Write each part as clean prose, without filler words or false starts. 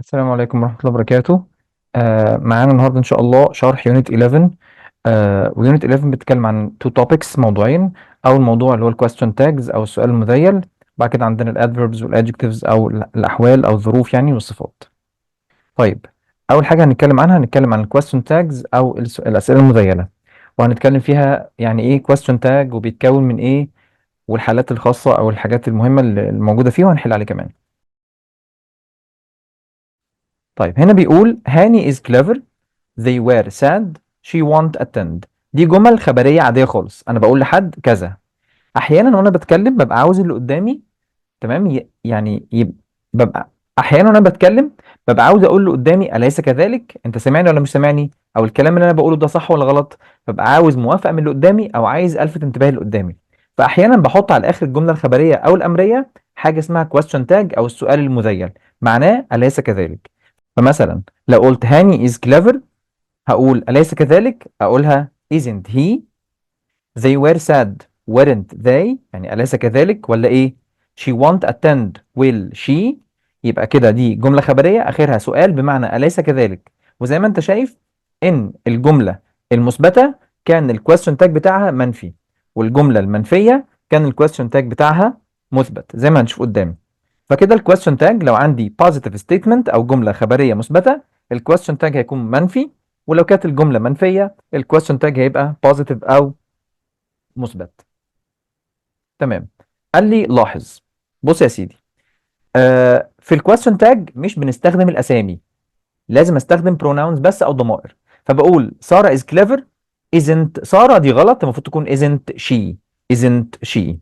السلام عليكم ورحمة الله وبركاته. معانا النهاردة إن شاء الله شرح يونت 11. ويونت 11 بتتكلم عن تو توبكس، موضوعين. أول موضوع اللي هو الكويستشن تاجز أو السؤال المذيل. بعد كده عندنا الادفيربز والادجكتيفز أو الأحوال أو الظروف يعني والصفات. طيب، أول حاجة هنتكلم عن الكويستشن تاجز أو الأسئلة المذيلة، وهنتكلم فيها يعني إيه كويستشن تاج وبيتكون من إيه، والحالات الخاصة أو الحاجات المهمة اللي الموجودة فيه، وهنحل عليه كمان. طيب، هنا بيقول هاني is clever. They were sad. She won't attend. دي جمل خبرية عادية خالص، أنا بقول لحد كذا. أحيانا وأنا بتكلم ببقى عاوز اللي قدامي، تمام، ببقى أحيانا وأنا بتكلم ببقى عاوز أقول اللي قدامي أليس كذلك؟ أنت سامعني ولا مش سامعني؟ أو الكلام اللي أنا بقوله ده صح ولا غلط؟ ببقى عاوز موافقة من اللي قدامي أو عايز ألفت انتباه اللي قدامي. فأحيانا بحط على آخر الجملة الخبرية أو الأمرية حاجة اسمها question tag أو السؤال المذيل، معناه أليس كذلك؟ فمثلا لو قلت هاني is clever، هقول أليس كذلك؟ أقولها isn't he. They were sad weren't they، يعني أليس كذلك ولا إيه؟ She won't attend will she. يبقى كده دي جملة خبرية آخرها سؤال بمعنى أليس كذلك. وزي ما أنت شايف إن الجملة المثبتة كان الكويستشن تاج بتاعها منفي، والجملة المنفية كان الكويستشن تاج بتاعها مثبت زي ما هنشوف قدام. فكده الكويستشن تاج لو عندي positive statement او جمله خبريه مثبته، الكويستشن تاج هيكون منفي، ولو كانت الجمله منفيه الكويستشن تاج هيبقى positive او مثبت. تمام. قال لي لاحظ، بص يا سيدي، في الكويستشن تاج مش بنستخدم الاسامي، لازم استخدم pronouns بس او ضمائر. فبقول ساره is clever. isn't ساره دي غلط، المفروض تكون isn't she.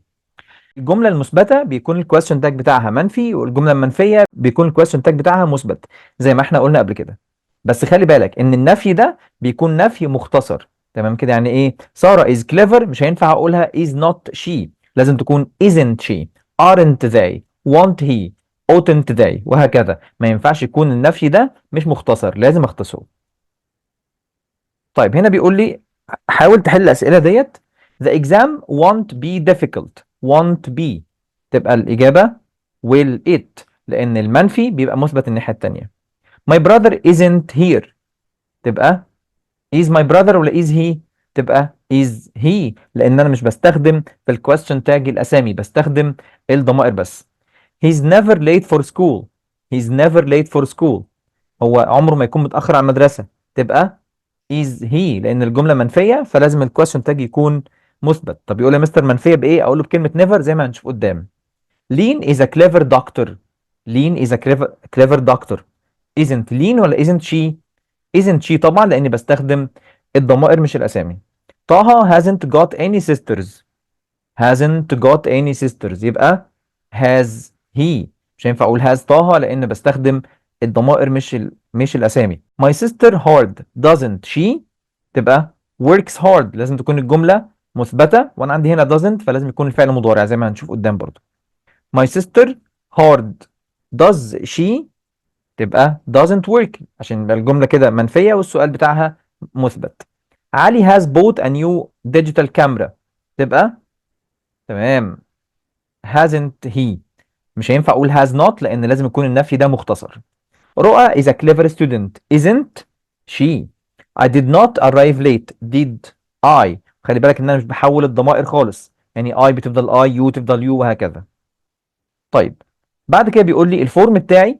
الجمله المثبته بيكون الكويستشن تاج بتاعها منفي، والجمله المنفيه بيكون الكويستشن تاج بتاعها مثبت زي ما احنا قلنا قبل كده. بس خلي بالك ان النفي ده بيكون نفي مختصر. تمام كده، يعني ايه ساره is clever مش هينفع اقولها is not she، لازم تكون isn't she، aren't they، won't he، oughtn't they، وهكذا. ما ينفعش يكون النفي ده مش مختصر، لازم اختصره. طيب، هنا بيقول لي حاول تحل الأسئلة ديت. The exam won't be difficult. won't be تبقى الإجابة will it، لأن المنفي بيبقى مثبت الناحية التانية. My brother isn't here تبقى is my brother ولا is he؟ تبقى is he، لأن أنا مش بستخدم في الكويستشن تاج الأسامي، بستخدم الضمائر بس. He's never late for school. He's never late for school. هو عمره ما يكون متأخر على المدرسة. تبقى is he، لان الجمله منفيه فلازم الكويشن تاج يكون مثبت. طب يقول لي يا مستر منفيه بايه؟ اقول له بكلمه never زي ما هنشوف قدام. لين is a clever doctor. لين is a clever doctor. isn't لين ولا isn't she؟ isn't she طبعا، لاني بستخدم الضمائر مش الاسامي. طه hasn't got any sisters. hasn't got any sisters يبقى has he. مش هينفع اقول has طه لان بستخدم الضمائر مش الاسامي. My sister hard doesn't she تبقى works hard، لازم تكون الجملة مثبتة، وانا عندي هنا doesn't فلازم يكون الفعل مضارع زي ما هنشوف قدام برضو. My sister hard does she تبقى doesn't work عشان يبقى الجملة كده منفية والسؤال بتاعها مثبت. علي has bought a new digital camera تبقى تمام hasn't he. مش هينفع اقول has not لان لازم يكون النفي ده مختصر. رؤى is a clever student isn't she. I did not arrive late did I. خلي بالك ان انا مش بحول الضمائر خالص، يعني I بتفضل I، you تفضل you، وهكذا. طيب، بعد كده بيقول لي الفورم بتاعي.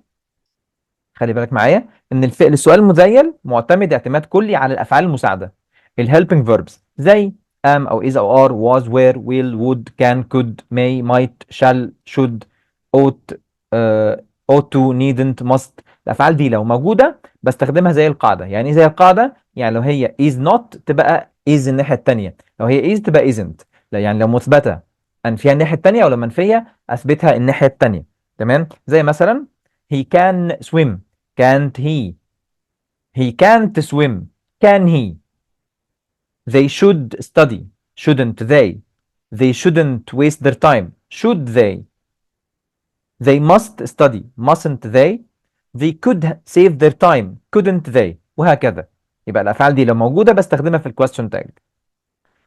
خلي بالك معايا ان السؤال المذيل معتمد اعتماد كلي على الافعال المساعده، الهيلبنج فيربس زي am او is او are was were will would can could may might shall should ought ought to needn't must. الافعال دي لو موجوده بستخدمها زي القاعده. يعني ايه زي القاعده؟ يعني لو هي is not تبقى is الناحيه الثانيه، لو هي is تبقى isn't. لا يعني لو مثبته انفيها الناحيه الثانيه، ولو منفيه اثبتها الناحيه الثانيه. تمام، زي مثلا he can swim can't he. He can't swim can he. They should study shouldn't they. They shouldn't waste their time should they. They must study mustn't they. They could save their time couldn't they، وهكذا. يبقى الافعال دي لو موجوده بستخدمها في الكويستشن تاج.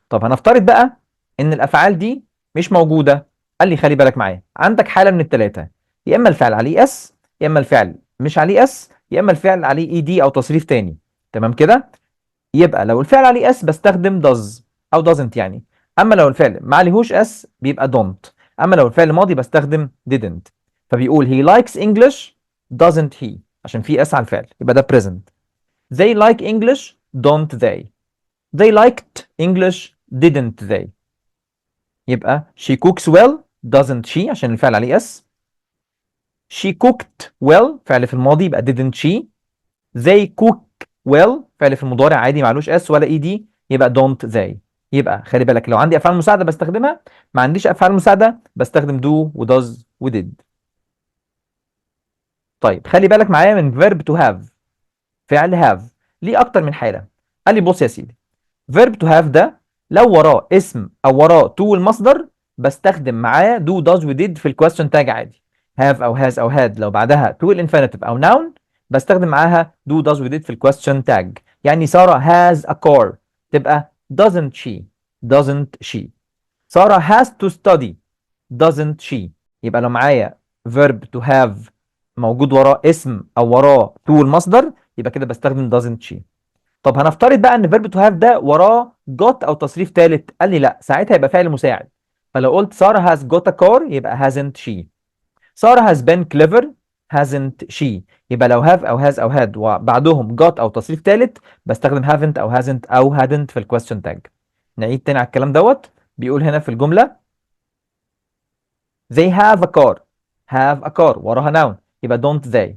طب هنفترض بقى ان الافعال دي مش موجوده. قال لي خلي بالك معايا، عندك حاله من الثلاثه، يا اما الفعل عليه اس، يا اما الفعل مش عليه اس، يا اما الفعل عليه اي دي او تصريف تاني. تمام كده؟ يبقى لو الفعل عليه اس بستخدم does او doesn't يعني. اما لو الفعل ما عليهوش اس بيبقى don't. اما لو الفعل ماضي بستخدم didn't. فبيقول he likes English doesn't he، عشان في اس على الفعل يبقى ده present. they like English don't they. they liked English didn't they. يبقى she cooks well doesn't she عشان الفعل عليه اس. she cooked well فعل في الماضي يبقى didn't she. they cook well فعل في المضارع عادي معلوش اس ولا اي دي يبقى don't they. يبقى خلي بالك لو عندي افعال مساعده بستخدمها، ما عنديش افعال مساعده بستخدم do و does و did. طيب خلي بالك معايا من verb to have. فعل have ليه اكتر من حاله. قال لي بص يا سيدي، verb to have ده لو وراه اسم او وراه to المصدر بستخدم معاه do does و did في الكويستشن تاج عادي. have او has او had لو بعدها to الانفينيتيف او noun بستخدم معاها do does و did في الكويستشن تاج. يعني سارة has a car تبقى doesn't she. doesn't she. سارة has to study doesn't she. يبقى لو معايا verb to have موجود وراه اسم او وراه to المصدر يبقى كده بستخدم doesn't she. طب هنفترض بقى ان فيرب تو هاف ده وراه جوت او تصريف ثالث. قال لي لا، ساعتها يبقى فعل مساعد. فلو قلت ساره هاز جوت ا كار يبقى هازنت شي. ساره هاز بين كليفر هازنت شي. يبقى لو هاف او هاز او هاد وبعدهم جوت او تصريف ثالث بستخدم هافنت او هازنت او هادنت في الكويستشن تاج. نعيد تاني على الكلام دوت. بيقول هنا في الجمله they have a car. have a car وراها noun يبقى don't they.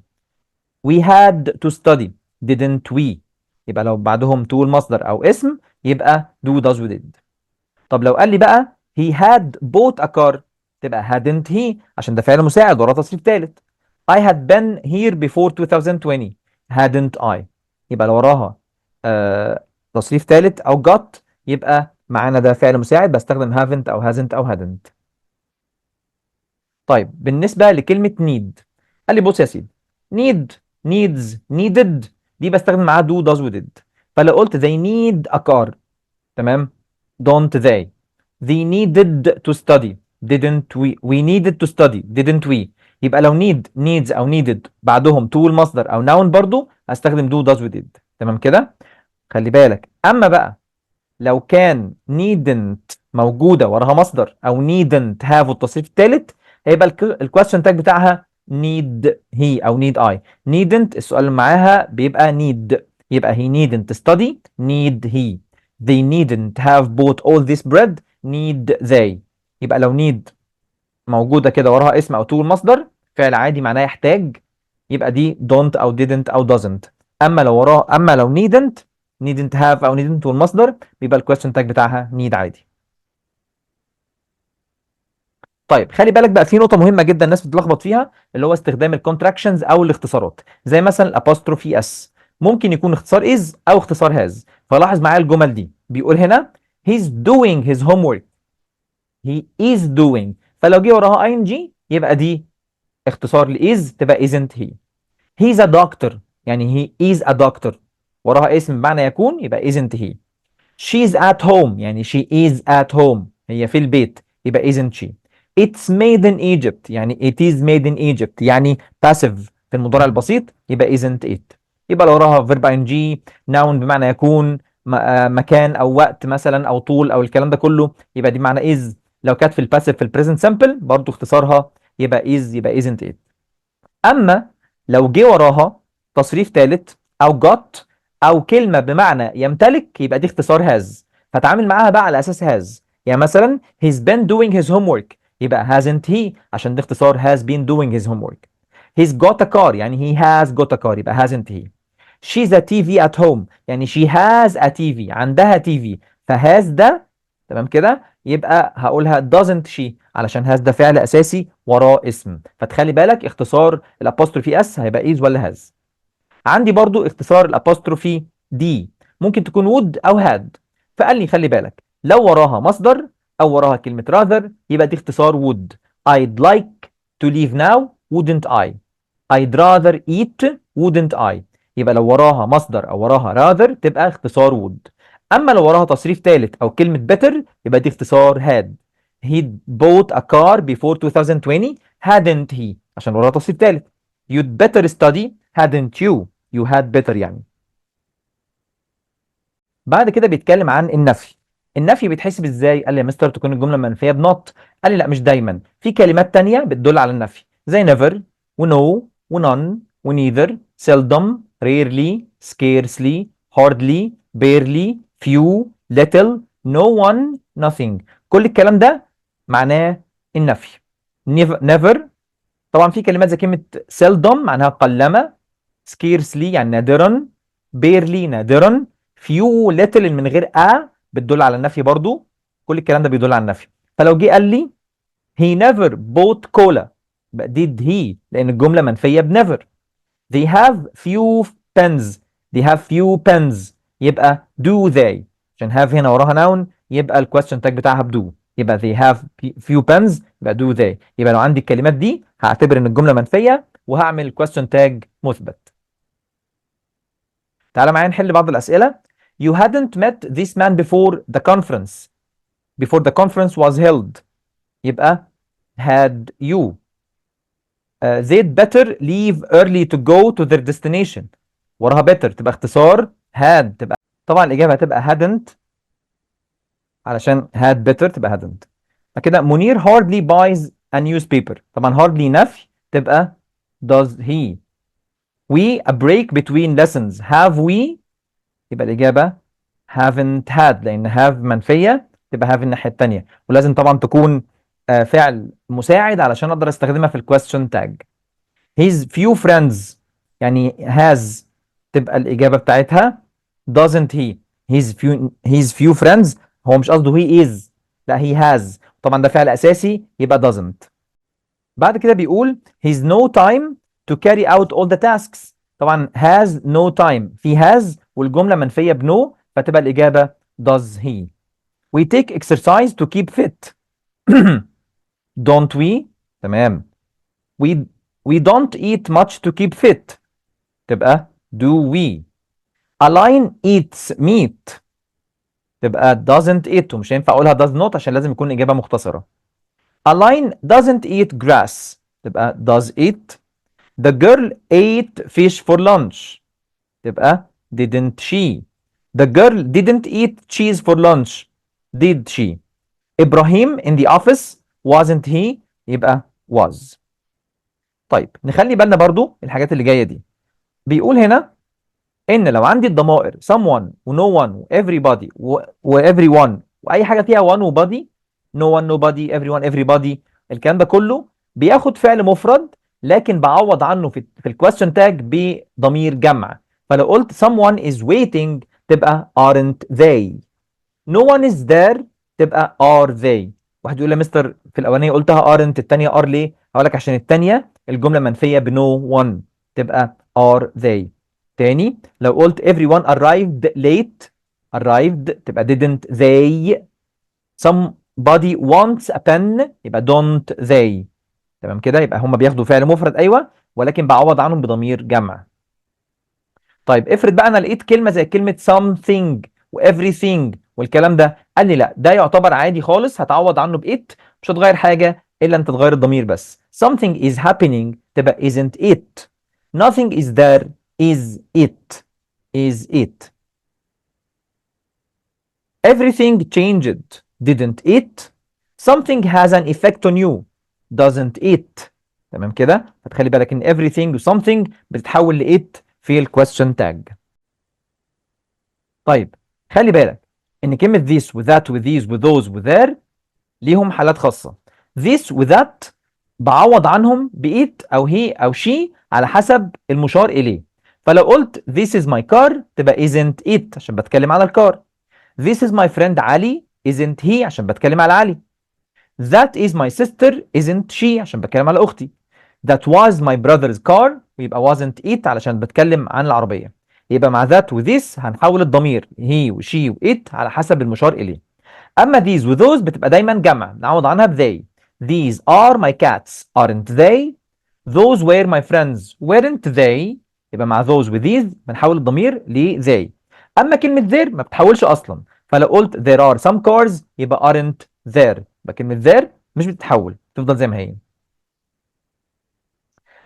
we had to study didn't we. يبقى لو بعدهم to المصدر او اسم يبقى do does و did. طب لو قال لي بقى he had bought a car تبقى hadn't he عشان ده فعل مساعد وراه تصريف ثالث. I had been here before 2020 hadn't I. يبقى لو وراها تصريف ثالث او got يبقى معانا ده فعل مساعد بستخدم haven't او hasn't او hadn't. طيب بالنسبة لكلمة need قال لي بص يا سيدي، need needs needed دي بستخدم معاها do does و did. فلو قلت they need a car تمام don't they. they needed to study didn't we needed to study didn't we. يبقى لو need needs او needed بعدهم to المصدر او noun برضو هستخدم do does و did. تمام كده؟ خلي بالك اما بقى لو كان needn't موجودة وراها مصدر أو needn't have التصريف الثالث هيبقى الكويستشن تاج بتاعها need he أو need I. needn't السؤال اللي معاها بيبقى need يبقى he needn't study need he. they needn't have bought all this bread need they. يبقى لو need موجودة كده وراها اسم أو to المصدر فعل عادي معناه يحتاج يبقى دي don't أو didn't أو doesn't. أما لو needn't have او needn't والمصدر بيبقى الكويستشن تاج بتاعها need عادي. طيب خلي بالك بقى في نقطة مهمة جدا الناس بتتلخبط فيها اللي هو استخدام الكونتراكشنز او الاختصارات زي مثلا الابوستروفي اس ممكن يكون اختصار is او اختصار has. فلاحظ معايا الجمل دي بيقول هنا he's doing his homework he is doing. فلو جه وراها ing يبقى دي اختصار ل is تبقى isn't he. he's a doctor يعني he is a doctor وراها اسم بمعنى يكون يبقى isn't he. she's at home يعني she is at home هي في البيت يبقى isn't she. it's made in Egypt يعني it is made in Egypt يعني passive في المضارع البسيط يبقى isn't it. يبقى لو وراها verb ing noun بمعنى يكون مكان او وقت مثلا او طول او الكلام ده كله يبقى دي معنى is. لو كانت في الباسيف في البريزنت سامبل برضو اختصارها يبقى is يبقى isn't it. اما لو جه وراها تصريف ثالث او got او كلمه بمعنى يمتلك يبقى دي اختصار has. فتعامل معاها بقى على اساس has. يعني مثلا he's been doing his homework يبقى hasn't he عشان ده اختصار has been doing his homework. he's got a car يعني he has got a car يبقى hasn't he. she's a TV at home يعني she has a TV عندها TV. فhas ده تمام كده يبقى هقولها doesn't she علشان has ده فعل اساسي وراه اسم. فتخلي بالك اختصار الابوستروفي اس هيبقى is ولا has. عندي برضو اختصار الابوستروفي دي ممكن تكون would او had. فقال لي خلي بالك لو وراها مصدر او وراها كلمة rather يبقى دي اختصار would. I'd like to leave now wouldn't I. I'd rather eat wouldn't I. يبقى لو وراها مصدر او وراها rather تبقى اختصار would. اما لو وراها تصريف ثالث او كلمة better يبقى دي اختصار had. He'd bought a car before 2020 hadn't he عشان وراها تصريف ثالث. you'd better study hadn't you. you had better يعني. بعد كده بيتكلم عن النفي. النفي بيتحسب ازاي؟ قال لي يا مستر تكون الجمله منفيه بنوت. قال لي لا مش دايما، في كلمات تانية بتدل على النفي زي never و no و none و neither seldom rarely scarcely hardly barely few little no one nothing. كل الكلام ده معناه النفي. never طبعا في كلمات زي كلمه seldom معناها قلما، scarcely يعني نادرا، barely نادرا، few little من غير بتدل على النفي برضو. كل الكلام ده بيدل على النفي. فلو جه قال لي he never bought cola بقى did he، لان الجمله منفيه بnever. they have few pens they have few pens يبقى do they، عشان have هنا وراها noun يبقى الكويستشن تاج بتاعها بدو، يبقى they have few pens يبقى do they. يبقى لو عندي الكلمات دي هعتبر ان الجمله منفيه وهعمل الكويستشن تاج مثبت. تعالى معايا نحل بعض الاسئله. you hadn't met this man before the conference was held يبقى had you. they'd better leave early to go to their destination وراها better تبقى اختصار had تبقى طبعا الإجابة هتبقى hadn't علشان had better تبقى hadn't. كده منير hardly buys a newspaper طبعا hardly نفي تبقى does he. we a break between lessons have we يبقى الإجابة haven't had لأن have منفية تبقى have الناحية التانية، ولازم طبعا تكون فعل مساعد علشان أقدر أستخدمها في الكويستشن تاج. his few friends يعني has تبقى الإجابة بتاعتها doesn't he. his few friends هو مش قصده he is، لا he has، طبعا ده فعل أساسي يبقى doesn't. بعد كده بيقول he's no time to carry out all the tasks طبعا has no time في has والجملة منفية بنو فتبقى الإجابة does he. we take exercise to keep fit don't we تمام. we we don't eat much to keep fit تبقى do we. a lion eats meat تبقى doesn't eat ومش هينفع اقولها does not عشان لازم يكون اجابه مختصره. a lion doesn't eat grass تبقى does eat. the girl ate fish for lunch تبقى didn't she. the girl didn't eat cheese for lunch did she. ابراهيم in the office wasn't he يبقى was. طيب نخلي بالنا برضو الحاجات اللي جايه دي. بيقول هنا ان لو عندي الضمائر someone و no one و everybody و everyone واي حاجه فيها one و body no one nobody everyone everybody الكلام ده كله بياخد فعل مفرد لكن بعوض عنه في الكويستشن تاج بضمير جمع. فلو قلت someone is waiting تبقى aren't they. no one is there تبقى are they. واحد يقول لي مستر في الاولانيه قلتها aren't الثانيه are ليه؟ هقول لك عشان الثانيه الجمله منفيه بنو one تبقى are they. تاني لو قلت everyone arrived late arrived تبقى didn't they. somebody wants a pen يبقى don't they. تمام كده يبقى هم بياخدوا فعل مفرد ايوه ولكن بعوض عنهم بضمير جمع. طيب افرض بقى انا لقيت كلمه زي كلمه something و everything والكلام ده قال لي لا ده يعتبر عادي خالص هتعوض عنه بإت مش هتغير حاجه الا انت تغير الضمير بس. something is happening تبقى isn't it. nothing is there is it is it. everything changed didn't it. something has an effect on you doesn't it. تمام كده فتخلي بالك ان everything و something بتتحول ل it في الكويستشن تاج. طيب خلي بالك ان كلمه this و that و these و those و their ليهم حالات خاصه. this و that بعوض عنهم بإت او هي او she على حسب المشار اليه. فلو قلت this is my car تبقى isn't it عشان بتكلم على الكار. this is my friend علي isn't he عشان بتكلم على علي. that is my sister isn't she عشان بتكلم على اختي. that was my brother's car ويبقى wasn't it علشان بتكلم عن العربيه. يبقى مع that و this هنحول الضمير he و she و it على حسب المشار اليه. اما these و those بتبقى دايما جمع نعوض عنها ب they. these are my cats aren't they. those were my friends weren't they. يبقى مع those و these بنحول الضمير ل they. اما كلمه there ما بتحولش اصلا فلو قلت there are some cars يبقى aren't there. يبقى كلمه there مش بتتحول تفضل زي ما هي.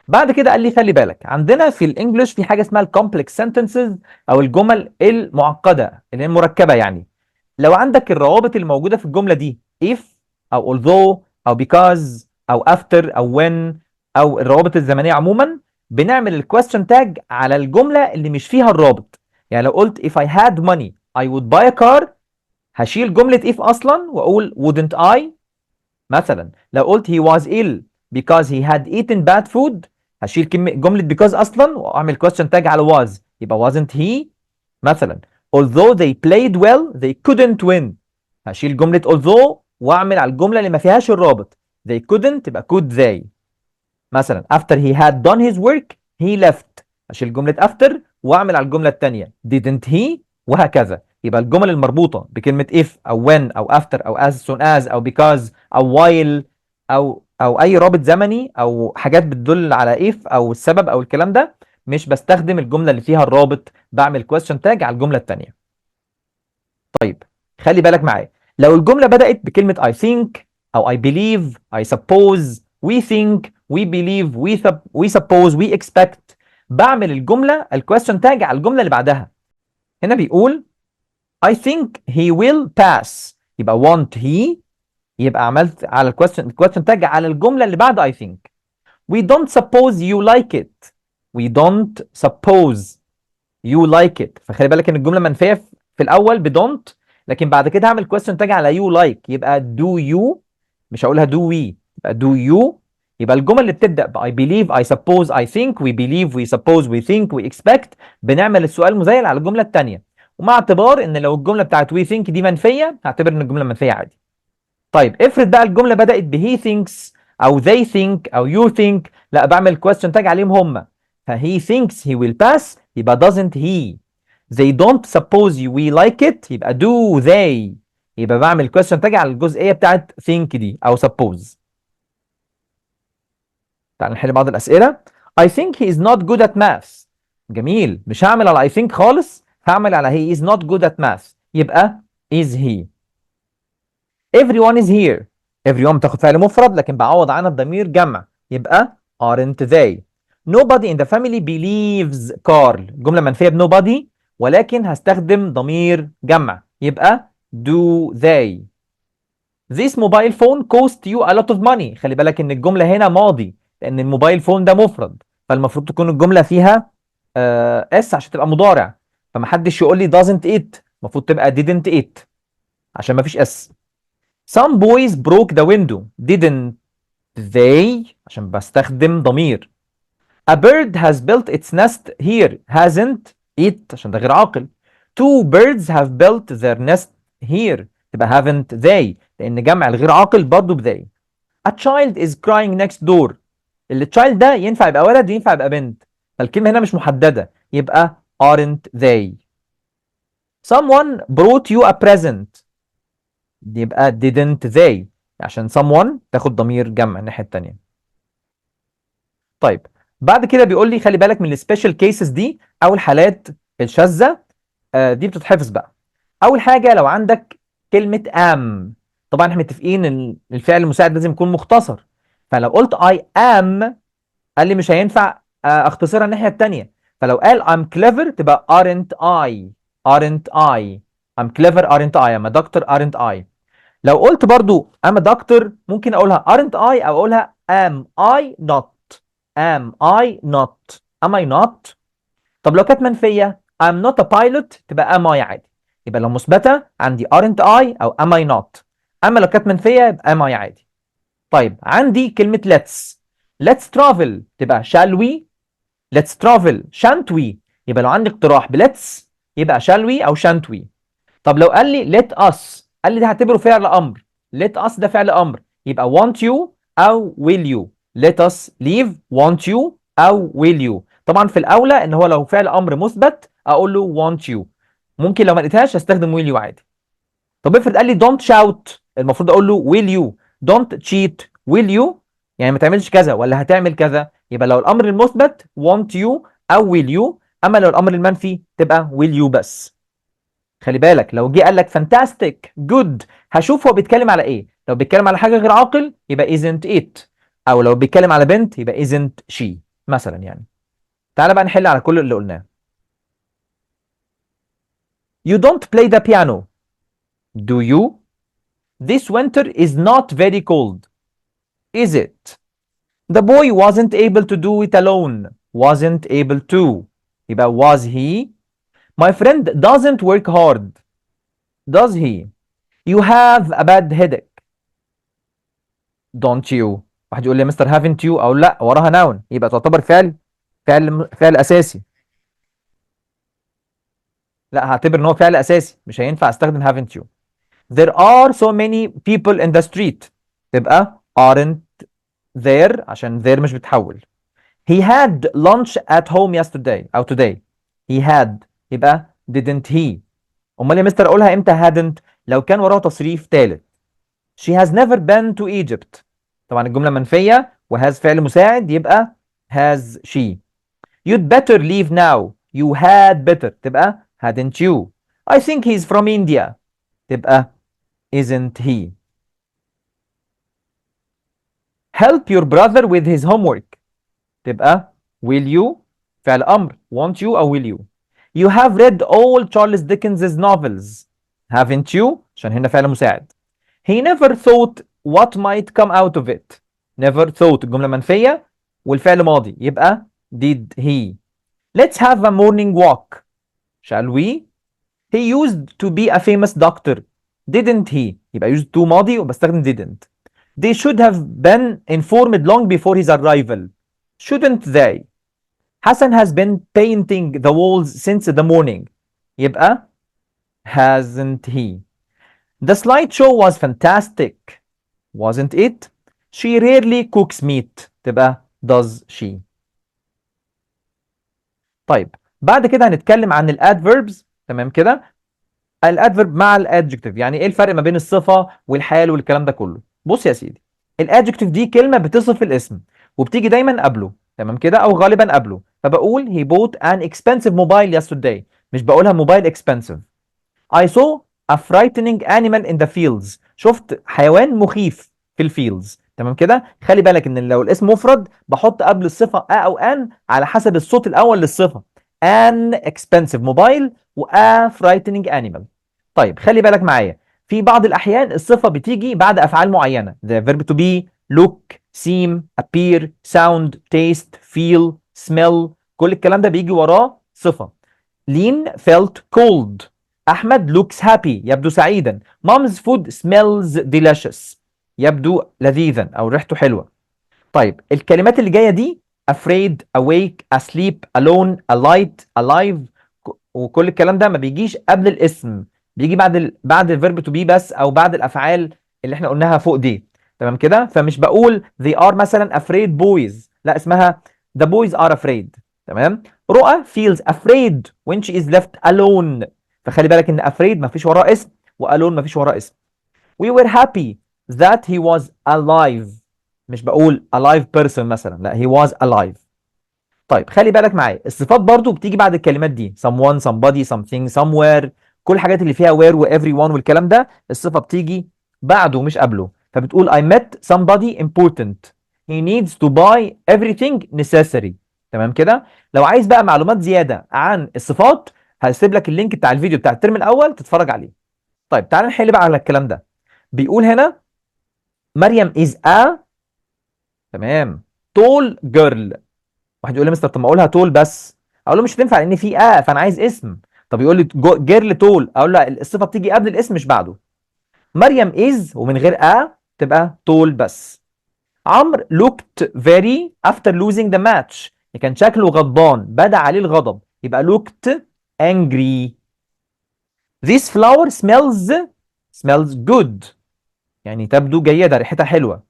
بعد كده قال لي خلي بالك عندنا في الانجليش في حاجه اسمها الكومبلكس سنتنسز او الجمل المعقده اللي هي المركبه يعني. لو عندك الروابط الموجوده في الجمله دي if او although او because او after او when او الروابط الزمنيه عموما، بنعمل الكويستشن تاج على الجمله اللي مش فيها الرابط. يعني لو قلت if I had money I would buy a car، هشيل جمله if اصلا واقول wouldn't I. مثلا لو قلت he was ill because he had eaten bad food، هشيل جملة because أصلا وأعمل question tag على was، يبقى wasn't he. مثلا although they played well they couldn't win، هشيل جملة although وأعمل على الجملة اللي ما فيهاش الرابط they couldn't تبقى could they. مثلا after he had done his work he left، اشيل جمله after واعمل على الجمله الثانيه didn't he، وهكذا. يبقى الجمل المربوطه بكلمه if او when او after او as soon as او because او while او اي رابط زمني او حاجات بتدل على if او السبب او الكلام ده، مش بستخدم الجمله اللي فيها الرابط، بعمل question tag على الجمله الثانيه. طيب خلي بالك معايا، لو الجملة بدأت بكلمة I think أو I believe I suppose we think we believe we suppose we expect، بعمل الجملة الكويستشن تاج على الجملة اللي بعدها. هنا بيقول I think he will pass، يبقى want he، يبقى عملت على الكويستشن تاج على الجملة اللي بعد I think. We don't suppose you like it، we don't suppose you like it، فخلي بالك ان الجمله منفيه في الاول بدونت، لكن بعد كده هعمل question تاجي على you like، يبقى do you، مش هقولها do we، يبقى do you. يبقى الجمل اللي بتبدا ب I believe I suppose I think we believe we suppose we think we expect، بنعمل السؤال مزيل على الجمله الثانيه، ومع اعتبار ان لو الجمله بتاعت we think دي منفيه هعتبر ان الجمله منفيه عادي. طيب افرض بقى الجمله بدات ب he thinks او they think او you think، لا بعمل question تاج عليهم هم، ف he thinks he will pass يبقى doesn't he، they don't suppose we like it يبقى do they، يبقى بعمل question تاج على الجزئيه بتاعت think دي او suppose. تعال نحل بعض الاسئله. I think he is not good at math، جميل، مش هعمل على I think خالص، هعمل على he is not good at math يبقى is he. everyone is here، everyone بتاخد فعل مفرد لكن بعوض عنها بضمير جمع يبقى aren't they. nobody in the family believes Carl، جملة منفية ب nobody ولكن هستخدم ضمير جمع يبقى do they. this mobile phone cost you a lot of money، خلي بالك ان الجملة هنا ماضي لان الموبايل فون ده مفرد، فالمفروض تكون الجملة فيها اس عشان تبقى مضارع، فمحدش يقول لي doesn't it، المفروض تبقى didn't it عشان مفيش اس. Some boys broke the window didn't they عشان بستخدم ضمير. A bird has built its nest here hasn't it عشان ده غير عاقل. Two birds have built their nest here تبقى haven't they لأن جمع الغير عاقل برضه ب they. A child is crying next door، اللي child ده ينفع يبقى ولد وينفع يبقى بنت، فالكلمة هنا مش محددة يبقى aren't they. Someone brought you a present يبقى didn't they عشان someone تاخد ضمير جمع الناحية التانية. طيب بعد كده بيقول لي خلي بالك من السبيشال كيسز دي او الحالات الشاذة، دي بتتحفظ بقى. اول حاجة لو عندك كلمة am، طبعا احنا متفقين ان الفعل المساعد لازم يكون مختصر، فلو قلت I am قال لي مش هينفع اختصرها الناحية التانية، فلو قال I'm clever تبقى aren't I I'm clever aren't I I'm a doctor aren't I. لو قلت برضو I'm a doctor ممكن اقولها aren't I او اقولها am I not am I not am I not. طب لو كانت منفية I'm not a pilot تبقى am I عادي، يبقى لو مثبتة عندي aren't I او am I not، اما لو كانت منفية يبقى am I عادي. طيب عندي كلمة let's travel تبقى shall we، let's travel shan't we، يبقى لو عندي اقتراح ب let's يبقى shall we او shan't we. طب لو قال لي let us قال لي ده هعتبره فعل امر، let us ده فعل امر يبقى want you او will you، let us leave want you او will you. طبعا في الاولى ان هو لو فعل امر مثبت اقول له want you، ممكن لو ما لقيتهاش استخدم will you عادي. طب افرض قال لي don't shout المفروض اقول له will you، don't cheat will you، يعني ما تعملش كذا ولا هتعمل كذا، يبقى لو الامر المثبت want you او will you، اما لو الامر المنفي تبقى will you بس. خلي بالك لو جه قال لك فانتاستيك جود هشوف هو بيتكلم على ايه، لو بيتكلم على حاجه غير عاقل يبقى isn't it، او لو بيتكلم على بنت يبقى isn't she. مثلا يعني. تعالى بقى نحل على كل اللي قلناه. You don't play the piano. Do you? This winter is not very cold, is it? The boy wasn't able to do it alone. Wasn't able to. يبقى was he. My friend doesn't work hard. Does he? You have a bad headache. Don't you. واحد يقول لي مستر haven't you او لا وراها noun يبقى تعتبر فعل اساسي. لا هعتبر ان هو فعل اساسي مش هينفع استخدم haven't you. There are so many people in the street. تبقى aren't there عشان there مش بتحول. He had lunch at home yesterday أو today. He had يبقى didn't he. أمال يا مستر أقولها إمتى hadn't؟ لو كان وراه تصريف ثالث. She has never been to Egypt. طبعا الجملة منفية وهاز فعل مساعد يبقى has she. You'd better leave now. You had better تبقى hadn't you. I think he's from India. تبقى isn't he. Help your brother with his homework. تبقى will you فعل أمر want you أو will you. You have read all Charles Dickens's novels. Haven't you؟ عشان هنا فعل مساعد. He never thought what might come out of it. Never thought الجملة منفية والفعل ماضي يبقى did he. Let's have a morning walk. Shall we? He used to be a famous doctor. Didn't he؟ يبقى used to ماضي وبستخدم didn't. They should have been informed long before his arrival. Shouldn't they? Hassan has been painting the walls since the morning. يبقى hasn't he. The slideshow was fantastic. Wasn't it? She rarely cooks meat. تبقى does she. طيب بعد كده هنتكلم عن الادفيربز. تمام كده. الادفيرب مع الادجكتيف يعني ايه الفرق ما بين الصفه والحال والكلام ده كله. بص يا سيدي الادجكتيف دي كلمه بتصف الاسم وبتيجي دايما قبله. تمام كده او غالبا قبله. فبقول he bought an expensive mobile yesterday. مش بقولها موبايل expensive. I saw a frightening animal in the fields. شفت حيوان مخيف في الفيلدز. تمام كده. خلي بالك ان لو الاسم مفرد بحط قبل الصفه او ان على حسب الصوت الاول للصفه. an expensive mobile و a frightening animal. طيب خلي بالك معايا في بعض الاحيان الصفه بتيجي بعد افعال معينه. the verb to be look seem appear sound taste feel smell كل الكلام ده بيجي وراه صفه. لين felt cold. أحمد looks happy يبدو سعيدا. mom's food smells delicious يبدو لذيذا أو ريحته حلوة. طيب الكلمات اللي جاية دي afraid awake asleep alone alight alive وكل الكلام ده ما بيجيش قبل الاسم. بيجي بعد الفيرب تو بي بس أو بعد الأفعال اللي احنا قلناها فوق دي. تمام كده. فمش بقول they are مثلا afraid boys لا اسمها the boys are afraid. تمام. رؤى feels afraid when she is left alone. فخلي بالك ان afraid ما فيش وراه اسم والone ما فيش وراه اسم. we were happy that he was alive. مش بقول alive person مثلا لا he was alive. طيب خلي بالك معايا الصفات برضو بتيجي بعد الكلمات دي someone somebody something somewhere كل الحاجات اللي فيها where و everyone والكلام ده الصفة بتيجي بعده مش قبله. فبتقول I met somebody important. He needs to buy everything necessary. تمام كده. لو عايز بقى معلومات زيادة عن الصفات هسيب لك اللينك بتاع الفيديو بتاع الترم الأول تتفرج عليه. طيب تعال نحل بقى على الكلام ده. بيقول هنا مريم is a تمام tall girl. واحد يقول لي مستر طب ما اقولها تول بس. اقول له مش هتنفع لان في فانا عايز اسم. طب يقول لي جيرل تول اقول له الصفه بتيجي قبل الاسم مش بعده. مريم از ومن غير تبقى تول بس. عمرو looked very after losing the match. كان شكله غضبان بدا عليه الغضب يبقى looked angry. This flower smells good يعني تبدو جيدة ريحتها حلوة.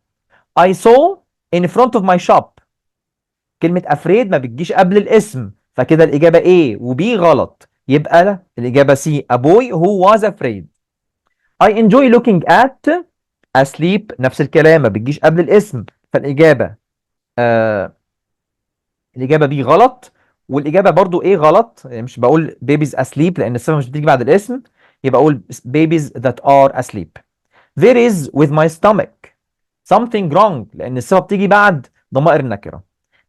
I saw in front of my shop. كلمة afraid ما بتجيش قبل الاسم فكده الإجابة A و B غلط يبقى الإجابة C a boy who was afraid. I enjoy looking at asleep نفس الكلام ما بتجيش قبل الاسم فالإجابة الإجابة B غلط والإجابة برضو A غلط. يعني مش بقول babies asleep لأن الصفة مش بتيجي بعد الاسم يبقى أقول babies that are asleep. There is with my stomach something wrong لأن الصفة بتيجي بعد ضمائر النكرة.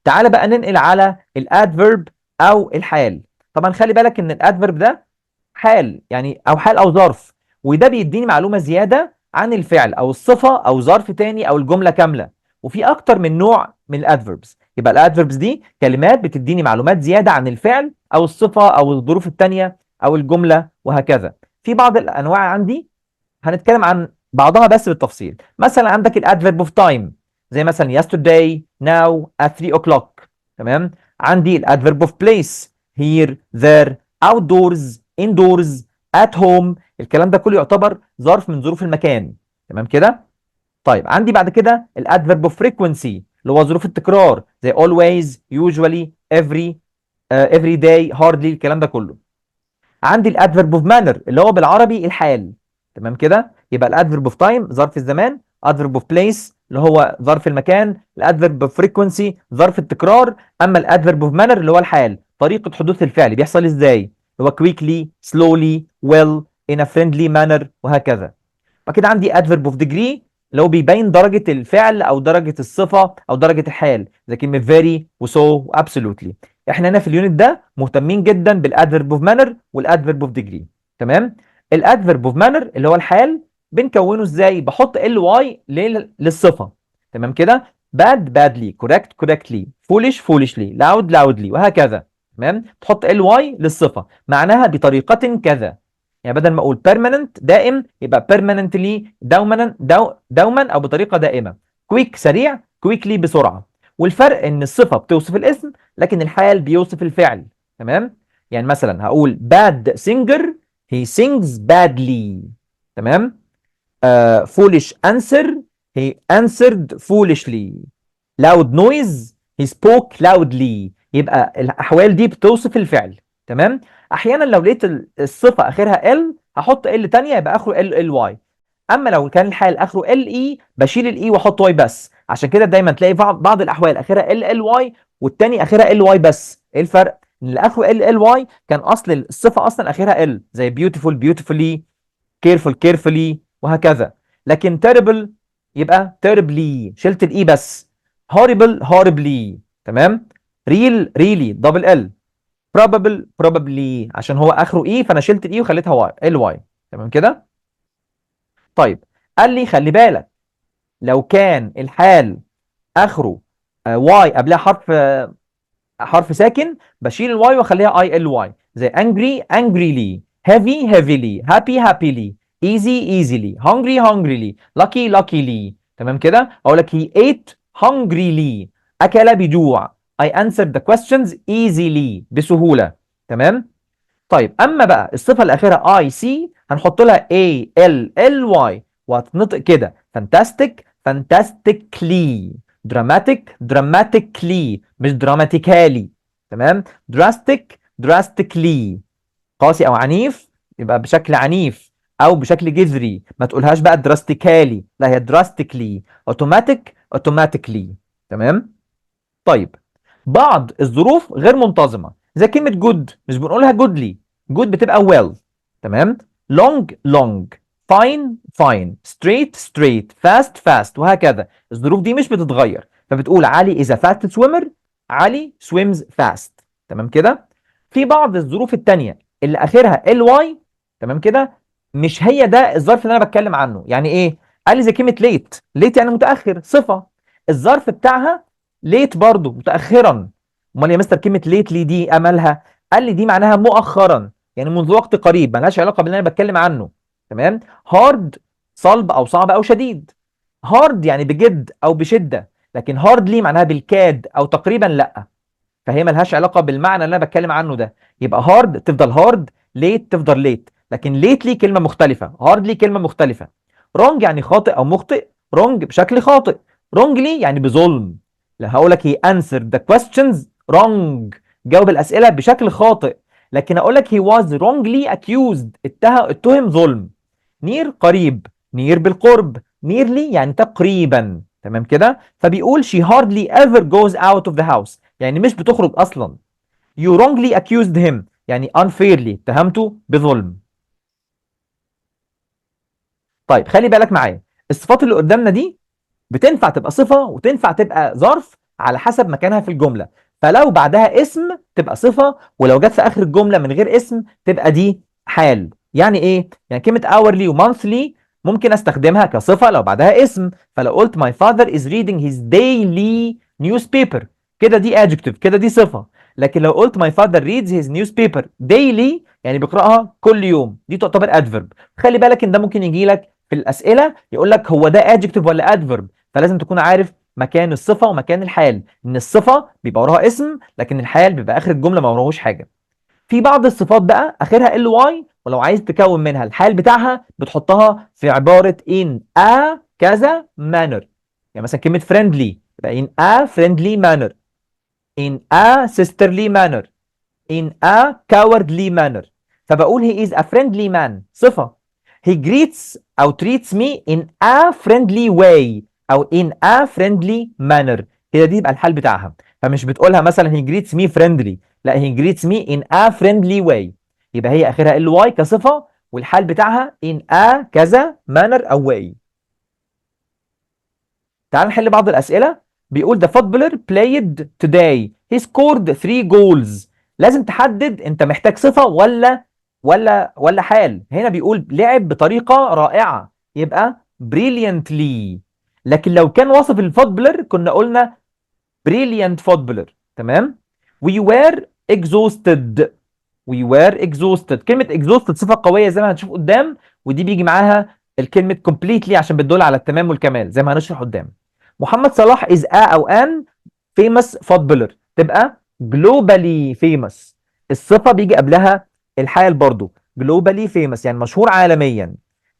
تعال بقى ننقل على الادفيرب او الحال. طبعا خلي بالك ان الادفيرب ده حال يعني او حال او ظرف، وده بيديني معلومه زياده عن الفعل او الصفه او ظرف تاني او الجمله كامله. وفي اكتر من نوع من الادفيربس، يبقى الادفيربس دي كلمات بتديني معلومات زياده عن الفعل او الصفه او الظروف التانيه او الجمله وهكذا. في بعض الانواع عندي هنتكلم عن بعضها بس بالتفصيل. مثلا عندك الادفيرب اوف تايم، زي مثلا yesterday, now, at 3 o'clock. تمام. عندي الادفيرب اوف بليس، here, there, outdoors, indoors, at home. الكلام ده كله يعتبر ظرف من ظروف المكان. تمام كده. طيب عندي بعد كده الادفيرب اوف frequency اللي هو ظروف التكرار، زي always, usually, every day, hardly. الكلام ده كله. عندي الادفيرب اوف مانر اللي هو بالعربي الحال. تمام كده. يبقى الادفيرب اوف تايم ظرف الزمان، ادفيرب اوف بليس اللي هو ظرف المكان، الادفيرب اوف فريكونسي ظرف التكرار، اما الادفيرب اوف مانر اللي هو الحال، طريقه حدوث الفعل بيحصل ازاي، اللي هو quickly, slowly, well, in a friendly manner وهكذا. بعد كده عندي adverb of degree اللي هو بيبين درجة الفعل أو درجة الصفة أو درجة الحال، زي كلمة very و so و absolutely. احنا هنا في اليونت ده مهتمين جدا بالadverb of manner والadverb of degree. تمام. الadverb of manner اللي هو الحال بنكونه ازاي؟ بحط ly للصفة. تمام كده. bad badly, correct correctly, foolish foolishly, loud loudly وهكذا. تمام. تحط ly للصفة معناها بطريقة كذا. يعني بدل ما اقول permanent دائم يبقى permanently دوما او بطريقه دائمه. quick سريع، quickly بسرعه. والفرق ان الصفه بتوصف الاسم لكن الحال بيوصف الفعل. تمام. يعني مثلا هقول bad singer he sings badly. تمام. foolish answer he answered foolishly. loud noise he spoke loudly. يبقى الاحوال دي بتوصف الفعل. تمام. احيانا لو لقيت الصفه اخرها ال هحط ال تانية يبقى اخره ال واي. اما لو كان الحال اخره ال اي بشيل الاي واحط واي بس. عشان كده دايما تلاقي بعض الاحوال اخرها ال واي والتاني اخرها ال واي بس. ايه الفرق؟ ان اللي اخره ال واي كان اصل الصفه اصلا اخرها ال، زي beautiful beautifully, careful carefully وهكذا. لكن terrible يبقى terribly شلت الاي بس. horrible horribly. تمام. real really دبل ال. probable probably عشان هو اخره اي فانا شلت الاي وخليتها واي ال واي. تمام كده. طيب قال لي خلي بالك لو كان الحال اخره واي قبلها حرف ساكن بشيل الواي واخليها اي ال واي، زي angry angrily, heavy heavily, happy happily, easy easily, hungry hungrily, lucky luckily. تمام كده. اقول لك he ate hungrily اكل بجوع. I answered the questions easily بسهولة. تمام. طيب اما بقى الصفة الاخيرة اي سي هنحط لها اي ال ال واي وهتنطق كده fantastic fantastically, dramatic dramatically مش dramatically. تمام. drastic drastically. قاسي او عنيف يبقى بشكل عنيف او بشكل جذري. ما تقولهاش بقى drastically، لا هي drastically. automatic automatically. تمام. طيب بعض الظروف غير منتظمه زي كلمه جود مش بنقولها جودلي، جود بتبقى well. تمام. long long, fine fine, straight straight, fast fast وهكذا. الظروف دي مش بتتغير. فبتقول علي is a fast swimmer، علي swims fast. تمام كده. في بعض الظروف التانية اللي اخرها ly. تمام كده. مش هي ده الظرف اللي انا بتكلم عنه. يعني ايه؟ قال لي زي كلمه late، late يعني متاخر، صفه. الظرف بتاعها ليت برضو متاخرا. امال يا مستر كلمه ليتلي دي امالها؟ قال لي دي معناها مؤخرا يعني منذ وقت قريب، ملهاش علاقه باللي انا بتكلم عنه. تمام. هارد صلب او صعب او شديد. هارد يعني بجد او بشده، لكن هاردلي معناها بالكاد او تقريبا لا. فهي ملهاش علاقه بالمعنى اللي انا بتكلم عنه ده. يبقى هارد تفضل هارد، ليت تفضل ليت، لكن ليتلي كلمه مختلفه، هاردلي كلمه مختلفه. رونج يعني خاطئ او مخطئ، رونج بشكل خاطئ، رونجلي يعني بظلم. لا هقول لك he answered the questions wrong، جاوب الاسئله بشكل خاطئ. لكن اقول لك he was wrongly accused، اتهم ظلم. نير قريب، نير بالقرب، نيرلي يعني تقريبا. تمام كده. فبيقول she hardly ever goes out of the house يعني مش بتخرج اصلا. you wrongly accused him يعني unfairly اتهمته بظلم. طيب خلي بالك معايا، الصفات اللي قدامنا دي بتنفع تبقى صفة وتنفع تبقى ظرف على حسب مكانها في الجمله. فلو بعدها اسم تبقى صفه، ولو جت في اخر الجمله من غير اسم تبقى دي حال. يعني ايه؟ يعني كلمه hourly ومونثلي ممكن استخدمها كصفه لو بعدها اسم. فلو قلت my father is reading his daily newspaper، كده دي adjective، كده دي صفه. لكن لو قلت my father reads his newspaper daily يعني بيقراها كل يوم، دي تعتبر adverb. خلي بالك ان ده ممكن يجي لك في الاسئله يقول لك هو ده adjective ولا adverb، فلازم تكون عارف مكان الصفه ومكان الحال. ان الصفه بيبقى وراها اسم، لكن الحال بيبقى اخر الجمله ما وراهوش حاجه. في بعض الصفات بقى اخرها ال واي، ولو عايز تكون منها الحال بتاعها بتحطها في عباره in a كذا manner. يعني مثلا كلمه friendly يبقى in a friendly manner، in a sisterly manner، in a cowardly manner. فبقول he is a friendly man صفة. he greets أو treats me in a friendly way أو in a friendly manner، كده دي يبقى الحال بتاعها. فمش بتقولها مثلا he greets me friendly، لا he greets me in a friendly way. يبقى هي آخرها ly كصفة، والحال بتاعها in a كذا manner أو way. تعال نحل بعض الأسئلة. بيقول the footballer played today he scored 3 goals. لازم تحدد انت محتاج صفة ولا حال. هنا بيقول لعب بطريقة رائعة يبقى brilliantly. لكن لو كان وصف الفوتبولر كنا قلنا brilliant footballer. تمام. we were exhausted. we were exhausted. كلمة exhausted صفة قوية زي ما هنشوف قدام، ودي بيجي معاها الكلمة completely عشان بتدل على التمام والكمال زي ما هنشرح قدام. محمد صلاح is a أو an famous footballer، تبقى globally famous. الصفة بيجي قبلها الحال برضو globally famous يعني مشهور عالميا.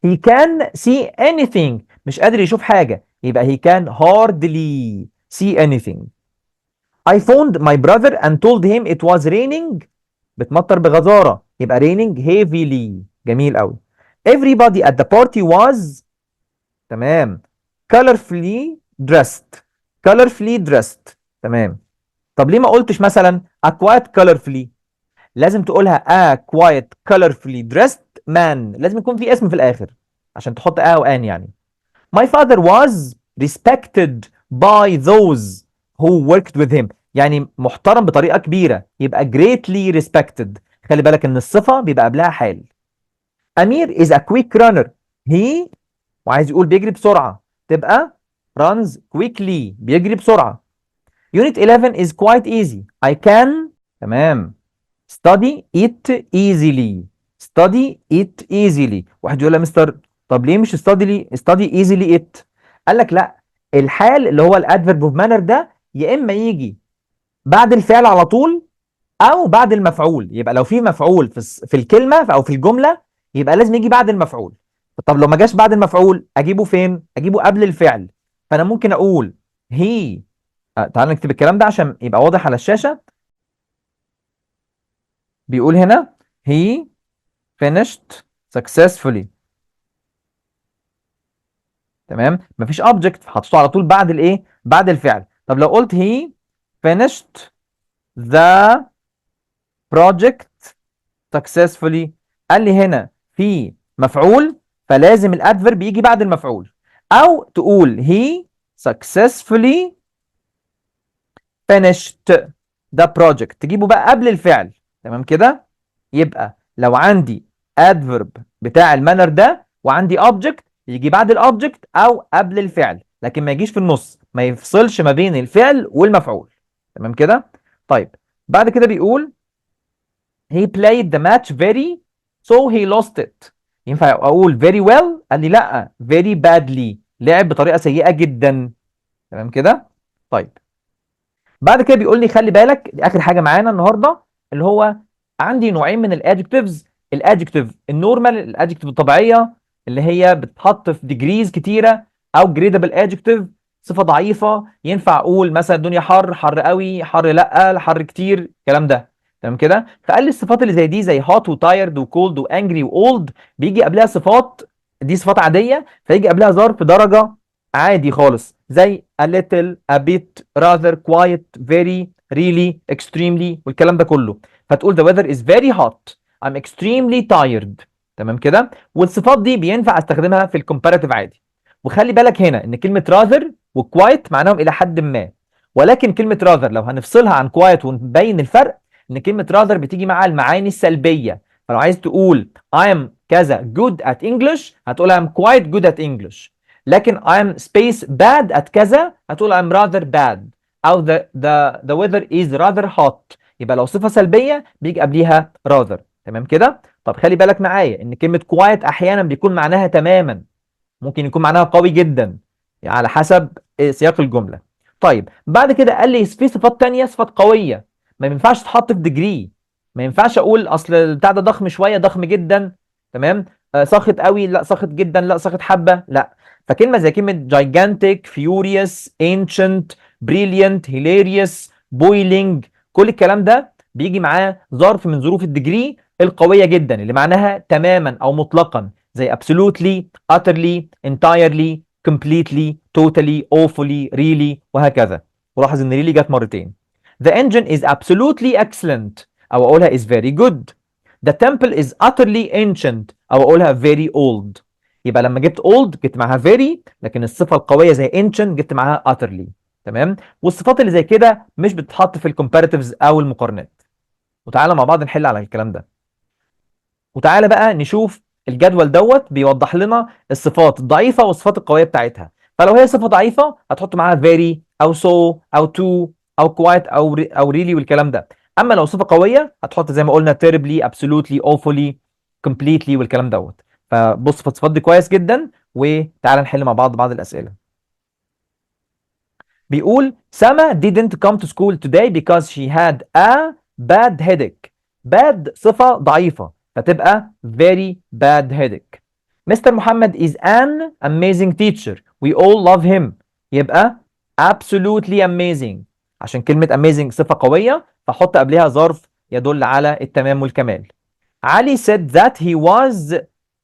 he can see anything مش قادر يشوف حاجة يبقى he can hardly see anything. I phoned my brother and told him it was raining، بتمطر بغزارة يبقى raining heavily. جميل قوي. everybody at the party was، تمام، colorfully dressed. colorfully dressed. تمام. طب ليه ما قلتش مثلا a quiet colorfully؟ لازم تقولها a quiet colorfully dressed man، لازم يكون في اسم في الاخر عشان تحط a و an يعني. my father was respected by those who worked with him، يعني محترم بطريقة كبيرة يبقى greatly respected. خلي بالك ان الصفة بيبقى قبلها حال. أمير is a quick runner. he، وعايز يقول بيجري بسرعة تبقى runs quickly بيجري بسرعة. Unit 11 is quite easy. I can، تمام، study it easily. study it easily. واحد يقول يا مستر طب ليه مش study easily it؟ قال لك لا، الحال اللي هو الادفيرب اوف مانر ده يا اما يجي بعد الفعل على طول او بعد المفعول. يبقى لو في مفعول في الكلمه او في الجمله يبقى لازم يجي بعد المفعول. طب لو ما جاش بعد المفعول اجيبه فين؟ اجيبه قبل الفعل. فانا ممكن اقول هي، تعال نكتب الكلام ده عشان يبقى واضح على الشاشه. بيقول هنا he finished successfully. تمام، مفيش object حطيته على طول بعد الايه؟ بعد الفعل. طب لو قلت he finished the project successfully، قال لي هنا في مفعول فلازم الادفرب يجي بعد المفعول. او تقول he successfully finished the project، تجيبه بقى قبل الفعل. تمام كده. يبقى لو عندي adverb بتاع المانر ده وعندي object يجي بعد الاوبجكت او قبل الفعل، لكن ما يجيش في النص، ما يفصلش ما بين الفعل والمفعول. تمام كده. طيب بعد كده بيقول he played the match very so he lost it. ينفع اقول very well؟ قال لي لا، very badly، لعب بطريقه سيئه جدا. تمام كده. طيب بعد كده بيقول لي خلي بالك دي اخر حاجه معانا النهارده، اللي هو عندي نوعين من الادجكتيفز. الادجكتيف النورمال، الادجكتيف الطبيعيه اللي هي بتتحط في ديجريز كتيره، او جريدبل ادجكتيف صفه ضعيفه. ينفع اقول مثلا الدنيا حر، حر قوي، حر لا، حر كتير، الكلام ده. تمام كده. فقال لي الصفات اللي زي دي زي هوت وتايرد وكولد وانجري واولد بيجي قبلها صفات، دي صفات عاديه، فيجي قبلها ظرف درجه عادي خالص زي a little a bit rather quiet very really extremely والكلام ده كله. فتقول the weather is very hot I'm extremely tired. تمام كده. والصفات دي بينفع استخدمها في الكومباراتيف عادي. وخلي بالك هنا ان كلمه rather و quiet معناهم الى حد ما، ولكن كلمة rather لو هنفصلها عن quiet ونبين الفرق، ان كلمة rather بتيجي مع المعاني السلبية. فلو عايز تقول I am كذا good at English هتقول I'm quite good at English. لكن I'm space bad at كذا هتقول I'm rather bad. او the weather is rather hot. يبقى لو صفة سلبية بيجي قبليها rather. تمام كده؟ طب خلي بالك معايا ان كلمة quiet احيانا بيكون معناها تماما، ممكن يكون معناها قوي جدا على حسب سياق الجملة. طيب بعد كده قال لي في صفات تانية، صفات قوية ما ينفعش تتحط في ديجري. ما ينفعش اقول اصل البتاع ده ضخم شوية، ضخم جدا، تمام، ساخط قوي، لا ساخط جدا، لا ساخط حبة، لا. فكلمة زي كلمة gigantic, furious, ancient, brilliant, hilarious, boiling، كل الكلام ده بيجي معاه ظرف من ظروف الديجري القوية جدا اللي معناها تماما او مطلقا، زي absolutely, utterly, entirely, completely, totally, awfully, really، وهكذا. ولاحظ ان really جت مرتين. The engine is absolutely excellent او اقولها is very good. The temple is utterly ancient او اقولها very old. يبقى لما جبت old جبت معاها very، لكن الصفة القوية زي ancient جبت معاها utterly. تمام. والصفات اللي زي كده مش بتتحط في الكومباريتيفز او المقارنات. وتعالى مع بعض نحل على الكلام ده. وتعالى بقى نشوف الجدول دوت بيوضح لنا الصفات الضعيفة والصفات القوية بتاعتها. فلو هي صفة ضعيفة هتحط معاها very أو so أو to أو quite أو really والكلام ده. أما لو صفة قوية هتحط زي ما قلنا terribly, absolutely, awfully, completely والكلام دوت. فبص في الصفات دي كويس جدا، وتعالى نحل مع بعض الأسئلة. بيقول سما didn't come to school today because she had a bad headache. bad صفة ضعيفة فتبقى very bad headache. Mr. محمد is an amazing teacher. We all love him. يبقى absolutely amazing. عشان كلمة amazing صفة قوية فحط قبلها ظرف يدل على التمام والكمال. علي said that he was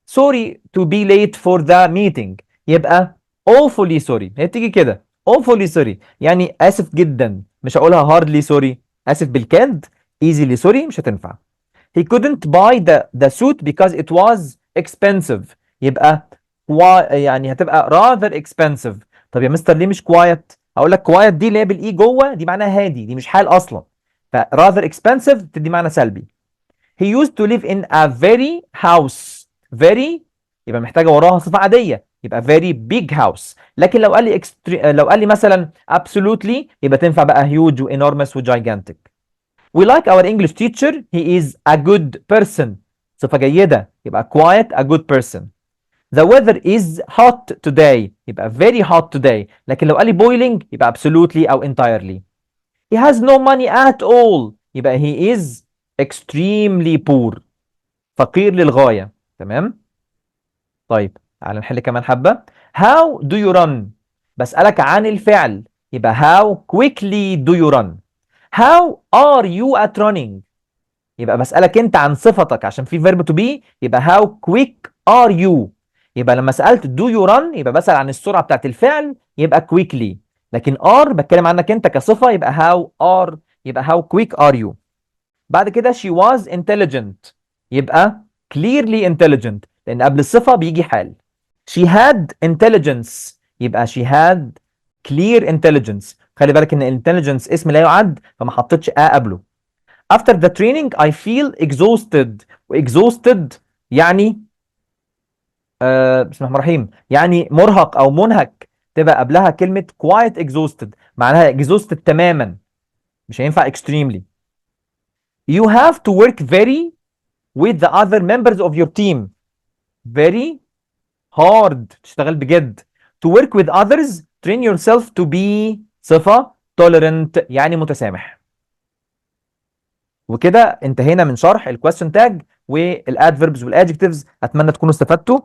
sorry to be late for the meeting. يبقى awfully sorry. هي بتيجي كده awfully sorry يعني آسف جدا، مش هقولها hardly sorry، آسف بالكاد. easily sorry مش هتنفع. He couldn't buy the suit because it was expensive. يبقى يعني هتبقى rather expensive. طب يا مستر ليه مش quiet؟ هقول لك quiet دي اللي هي بالاي جوه دي معناها هادي، دي مش حال اصلا. ف rather expensive تدي معنى سلبي. He used to live in a very house. very يبقى محتاجه وراها صفه عاديه، يبقى very big house. لكن لو قال لي لو قال لي مثلا absolutely يبقى تنفع بقى huge و enormous و gigantic. We like our English teacher. He is a good person. صفة جيدة يبقى quite a good person. The weather is hot today. يبقى very hot today. لكن لو قال لي boiling يبقى absolutely أو entirely. He has no money at all. يبقى he is extremely poor. فقير للغاية. تمام؟ طيب تعال نحل كمان حبة. How do you run؟ بسألك عن الفعل يبقى how quickly do you run. How are you at running؟ يبقى بسألك انت عن صفتك عشان في verb to be يبقى how quick are you. يبقى لما سألت do you run يبقى بسأل عن السرعة بتاعت الفعل يبقى quickly. لكن are بتكلم عنك انت كصفة يبقى how are، يبقى how quick are you. بعد كده she was intelligent يبقى clearly intelligent لأن قبل الصفة بيجي حال. she had intelligence يبقى she had clear intelligence. خلي بالك ان intelligence اسم لا يعد فما حطيتش قبله. After the training I feel exhausted. exhausted يعني بسم الله الرحمن الرحيم يعني مرهق او منهك، تبقى قبلها كلمة quite exhausted معناها exhausted تماما، مش هينفع extremely. You have to work very with the other members of your team. very hard تشتغل بجد. To work with others train yourself to be صفة tolerant يعني متسامح. وكده انتهينا من شرح الكويستشن تاج والادفيربز والادجكتيفز. اتمنى تكونوا استفدتوا.